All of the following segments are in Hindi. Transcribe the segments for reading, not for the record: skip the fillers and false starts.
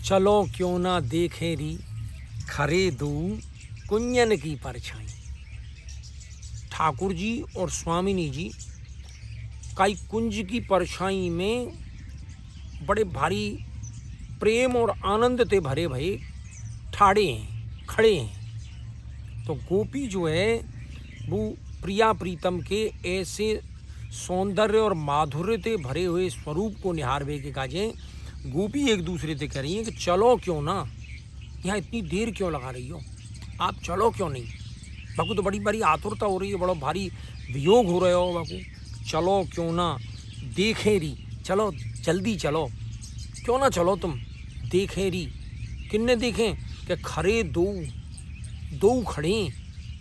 चलो क्यों ना देखें री खरे दो कुंजन की परछाई। ठाकुर जी और स्वामिनी जी काई कुंज की परछाई में बड़े भारी प्रेम और आनंद ते भरे भये ठाड़े हैं, खड़े हैं। तो गोपी जो है वो प्रिया प्रीतम के ऐसे सौंदर्य और माधुर्य ते भरे हुए स्वरूप को निहारवे के काजे गोपी एक दूसरे से कह रही है कि चलो क्यों ना, यहाँ इतनी देर क्यों लगा रही हो, आप चलो क्यों नहीं। बाकू तो बड़ी बड़ी आतुरता हो रही है, बड़ा भारी वियोग हो रहे हो बाकू, चलो क्यों ना देखे री, चलो जल्दी चलो, क्यों ना चलो तुम देखे री। किन्ने देखें कि खरे दो खड़े,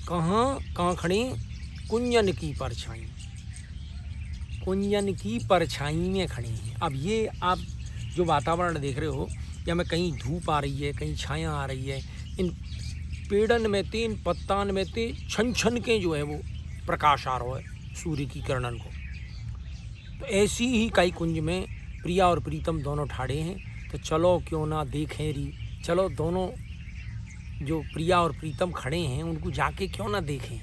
कहाँ खड़े, कुंजन की परछाई, कुंजन की परछाई में खड़े हैं। अब ये आप जो वातावरण देख रहे हो, या में कहीं धूप आ रही है, कहीं छाया आ रही है, इन पेड़न में ते, इन पत्तान में ते छन छन के जो है वो प्रकाश आ रहा है सूर्य की किरणन को। तो ऐसी ही कई कुंज में प्रिया और प्रीतम दोनों ठाड़े हैं। तो चलो क्यों ना देखें री, चलो दोनों जो प्रिया और प्रीतम खड़े हैं उनको जाके क्यों ना देखें।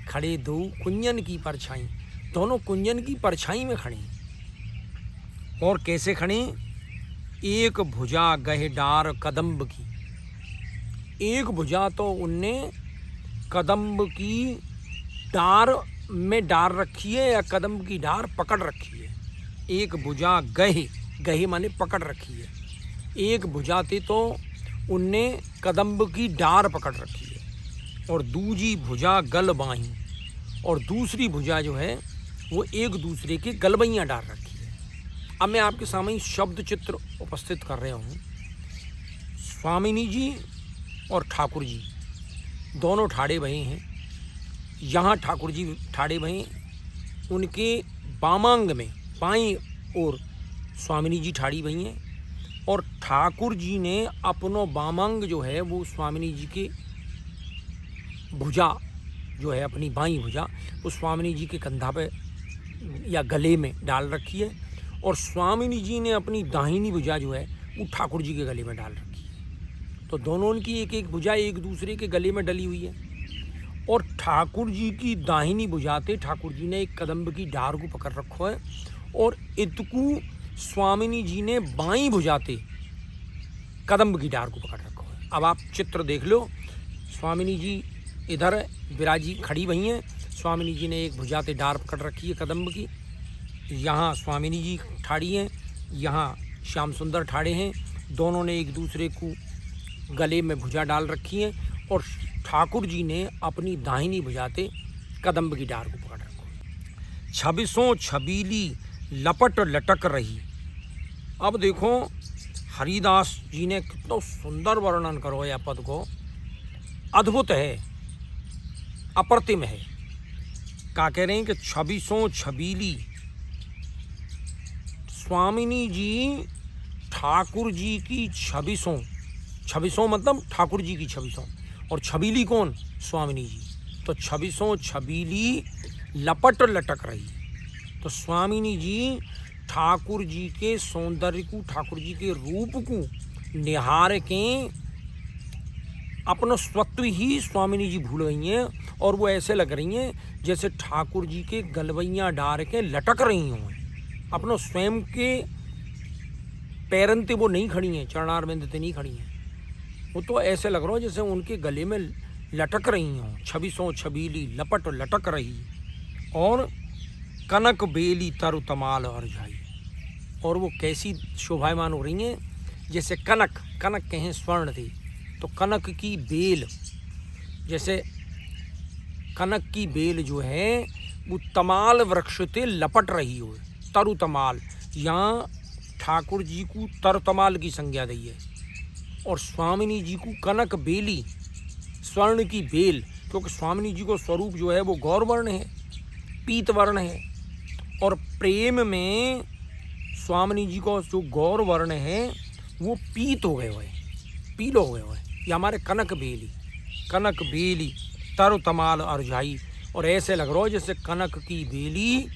खड़े दो कुंजन की परछाई, दोनों कुंजन की परछाई में खड़े हैं। और कैसे खड़े, एक भुजा गहे डार कदम्ब की, एक भुजा तो उनने कदम्ब की डार में डार रखी है या कदम्ब की डार पकड़ रखी है। एक भुजा गहे, गहे माने पकड़ रखी है, एक भुजा ते तो उनने कदम्ब की डार पकड़ रखी है। और दूजी भुजा गल बाही, और दूसरी भुजा जो है वो एक दूसरे के गलबैयाँ डाल रखी है। अब मैं आपके सामने शब्द चित्र उपस्थित कर रहा हूँ। स्वामिनी जी और ठाकुर जी दोनों ठाड़े भये हैं। यहाँ ठाकुर जी ठाड़े भये, उनके बामांग में बाईं ओर स्वामिनी जी ठाड़ी भई हैं, और ठाकुर जी ने अपनो बामांग जो है वो स्वामिनी जी के भुजा जो है, अपनी बाईं भुजा वो स्वामिनी जी के कंधा पे या गले में डाल रखी है, और स्वामिनी जी ने अपनी दाहिनी भुजा जो है वो ठाकुर जी के गले में डाल रखी है। तो दोनों की एक एक भुजा एक दूसरे के गले में डली हुई है। और ठाकुर जी की दाहिनी भुजाते ठाकुर जी ने एक कदम्ब की डार को पकड़ रखो है, और इतकू स्वामिनी जी ने बाईं भुजाते कदम्ब की डार को पकड़ रखो है। अब आप चित्र देख लो, स्वामिनी जी इधर विराजी खड़ी भई हैं, स्वामिनी जी ने एक भुजाते डार पकड़ रखी है कदम्ब की, यहाँ स्वामिनी जी ठाड़ी हैं, यहाँ श्याम सुंदर ठाड़े हैं, दोनों ने एक दूसरे को गले में भुजा डाल रखी है, और ठाकुर जी ने अपनी दाहिनी भुजाते कदम्ब की डार को पकड़ रखो। छबिसों छबीली लपट लटक रही। अब देखो हरिदास जी ने कितना सुंदर वर्णन करो यह पद को, अद्भुत है, अप्रतिम है। क्या कह रहे हैं कि छबिसों छबीली, स्वामिनी जी ठाकुर जी की छबिसों, छबिसों मतलब ठाकुर जी की छबिसों, और छबीली कौन, स्वामिनी जी। तो छबिसों छबीली लपट लटक रही। तो स्वामिनी जी ठाकुर जी के सौंदर्य को, ठाकुर जी के रूप को निहार के अपना स्वत्व ही स्वामिनी जी भूल गई हैं, और वो ऐसे लग रही हैं जैसे ठाकुर जी के गलवैयाँ डार के लटक रही हों। अपना स्वयं के पैरन ते वो नहीं खड़ी हैं, चरणारविंद ते नहीं खड़ी हैं, वो तो ऐसे लग रहा हो जैसे उनके गले में लटक रही हों। छबिसों छबीली लपट लटक रही, और कनक बेली तरु तमाल अरझाई, और वो कैसी शोभायमान हो रही हैं जैसे कनक, कनक कहें स्वर्ण थी, तो कनक की बेल, जैसे कनक की बेल जो है वो तमाल वृक्ष ते लपट रही हो, तरु तमाल। यहाँ ठाकुर जी को तर तमाल की संज्ञा दी है, और स्वामिनी जी को कनक बेली, स्वर्ण की बेल, क्योंकि स्वामिनी जी को स्वरूप जो है वो गौर वर्ण है, पीत वर्ण है, और प्रेम में स्वामिनी जी को जो गौर वर्ण है वो पीत हो गए हुए, पीलो हो गए हुए। ये हमारे कनक बेली तरु तमाल अरझाई, और ऐसे लग रहा हो जैसे कनक की बेली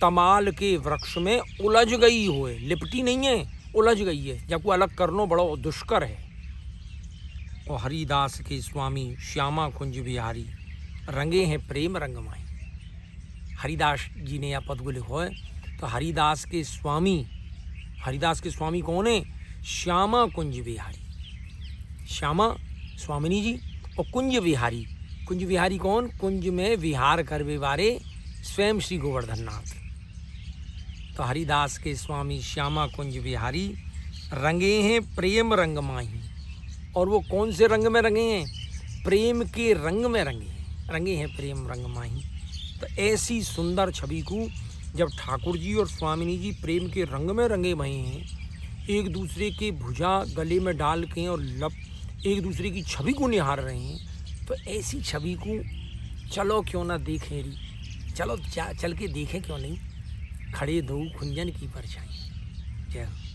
तमाल के वृक्ष में उलझ गई होए, लिपटी नहीं है, उलझ गई है, जबकि अलग करना बड़ा दुष्कर है। और हरिदास के स्वामी श्यामा कुंज बिहारी रंगे हैं प्रेम रंगमाई। हरिदास जी ने यह पद को लिखो है। तो हरिदास के स्वामी कौन है? श्यामा कुंज बिहारी। श्यामा स्वामिनी जी और कुंज बिहारी कौन? कुंज में विहार करवे वाले स्वयं श्री गोवर्धन नाथ। तो हरिदास के स्वामी श्यामा कुंज बिहारी रंगे हैं प्रेम रंग माही। और वो कौन से रंग में रंगे हैं? प्रेम के रंग में रंगे हैं प्रेम रंग माही। तो ऐसी सुंदर छवि को जब ठाकुर जी और स्वामिनी जी प्रेम के रंग में रंगे भए हैं, एक दूसरे के भुजा गले में डाल के और एक दूसरे की छवि को निहार रहे हैं, तो ऐसी छवि को चलो क्यों ना देखें री, चलो चल के देखें क्यों नहीं, खड़े दो खुंजन की परछाई। जय हो।